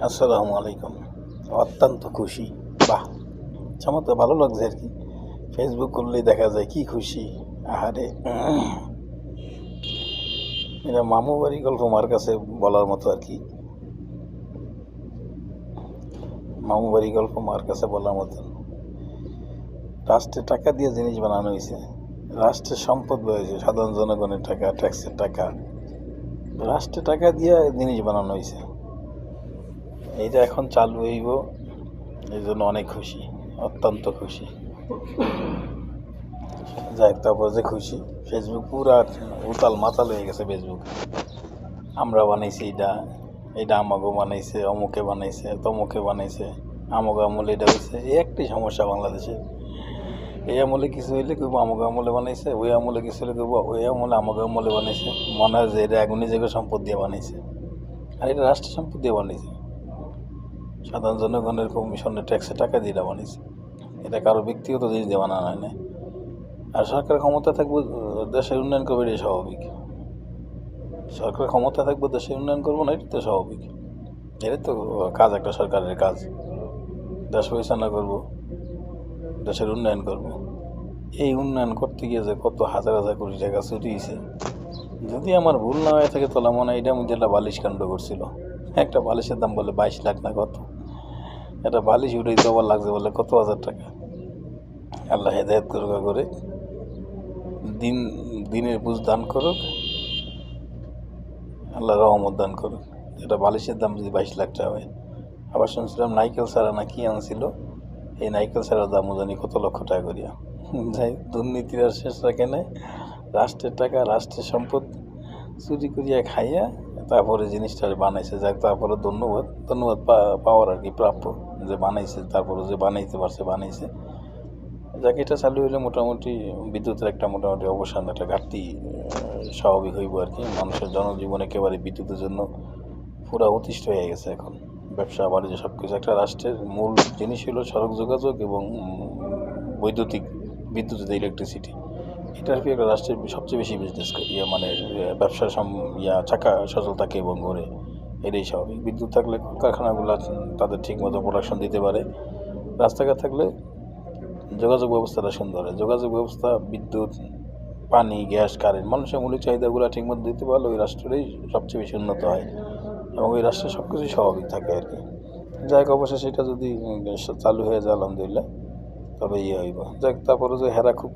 আসসালামু আলাইকুম। অত্যন্ত খুশি। বাহ! আমার তো ভালো লাগছে আর কি। ফেসবুক খুললেই দেখা যায় কি খুশি। আহারে! এটা মামু বাড়ির গল্প মার কাছে বলার মতো আর কি। মামু বাড়ির গল্প মার কাছে বলার মতো। রাষ্ট্রের টাকা দিয়ে জিনিস বানানো হয়েছে। রাষ্ট্রের সম্পদ হয়েছে, সাধারণ জনগণের টাকা, ট্যাক্সের টাকা। রাষ্ট্রের টাকা দিয়ে জিনিস বানানো হয়েছে। এইটা এখন চালু হইব, এই জন্য অনেক খুশি, অত্যন্ত খুশি। যাই হোক, তারপর যে খুশি, ফেসবুক পুরা উতাল মাতাল হয়ে গেছে ফেসবুক। আমরা বানাইছি এইটা, এইটা আমাকে বানাইছে, অমুকে বানাইছে, তমুকে বানাইছে, আমাকে আমলে এটা হয়েছে। এই একটি সমস্যা বাংলাদেশে। এই আমলে কিছু হইলে কেউ আমাকে আমলে বানাইছে, ওই আমলে কিছু হলে কেউ ওই আমলে আমাকে আমলে বানাইছে। মনে হয় যে এটা এখনই যে সম্পদ দিয়ে বানাইছে, আর এটা রাষ্ট্র সম্পদ দিয়ে বানাইছে। সাধারণ জনগণের কমিশনের ট্যাক্সে টাকা দিয়ে এটা বানিয়েছে। এটা কারো ব্যক্তিগত জিনিস দিয়ে বানানো হয় না। আর সরকার ক্ষমতা থাকবে, দেশের উন্নয়ন করবে, এটাই স্বাভাবিক। সরকার ক্ষমতা থাকবে, দেশের উন্নয়ন করবো না, এটাই তো স্বাভাবিক। এটাই তো কাজ, একটা সরকারের কাজ। দেশ পরিচালনা করবো, দেশের উন্নয়ন করবো। এই উন্নয়ন করতে গিয়ে যে কত হাজার হাজার কোটি টাকা চুরি হয়েছে, যদি আমার ভুল না হয়ে থাকে তাহলে মনে হয় এটার মধ্যে একটা বালিশ কাণ্ড করছিল। একটা বালিশের দাম বলে 22 লাখ না কত। একটা বালিশ উঠেই তো আবার লাগছে বলে কত হাজার টাকা। আল্লাহ হেদায়ত করুক, করে দিনের বুঝ দান করুক, আল্লাহ রহমত দান করুক। এটা বালিশের দাম যদি 22 লাখ টাকা হয়। আবার শুনছিলাম নাইকেল ছাড়া না কি আনছিল, এই নাইকেল ছাড়ার দামও জানি কত লক্ষ টাকা করিয়া। যাই, দুর্নীতির আর শেষ রাখে নাই। রাষ্ট্রের টাকা, রাষ্ট্রের সম্পদ চুরি করিয়া খাইয়া তারপরে জিনিসটা বানাইছে। যাক, তারপরে ধন্যবাদ, ধন্যবাদ পাওয়ার আর কি প্রাপ্য, যে বানাইছে, তারপরে যে বানাইতে পারছে বানাইছে। যাক, এটা চালু হইলে মোটামুটি বিদ্যুতের একটা মোটামুটি অবসান, একটা ঘাটতি স্বাভাবিক হইব আর কি। মানুষের জনজীবন একেবারে বিদ্যুতের জন্য পুরা অতিষ্ঠ হয়ে গেছে এখন। ব্যবসা বাণিজ্য সব কিছু। একটা রাষ্ট্রের মূল জিনিস হলো সড়ক যোগাযোগ এবং বৈদ্যুতিক, বিদ্যুৎ, ইলেকট্রিসিটি। এটার কি একটা রাষ্ট্রের সবচেয়ে বেশি বিজনেস মানে ব্যবসার চাকা সচল থাকে এবং ঘুরে, এটাই স্বাভাবিক। বিদ্যুৎ থাকলে কারখানাগুলো তাদের ঠিকমতো প্রোডাকশন দিতে পারে। রাস্তাঘাট থাকলে যোগাযোগ ব্যবস্থাটা সুন্দর হয়। যোগাযোগ ব্যবস্থা, বিদ্যুৎ, পানি, গ্যাস, কারেন্ট, মানুষের মৌলিক চাহিদাগুলো ঠিকমতো দিতে পারলে ওই রাষ্ট্রেরই সবচেয়ে বেশি উন্নত হয় এবং ওই রাষ্ট্রে সব কিছুই স্বাভাবিক থাকে আর কি। যাই হোক, অবশ্যই সেটা যদি চালু হয়ে যায় আলহামদুলিল্লাহ, তবে ইয়ে হইব। যাক, তারপরে যে হেরা খুব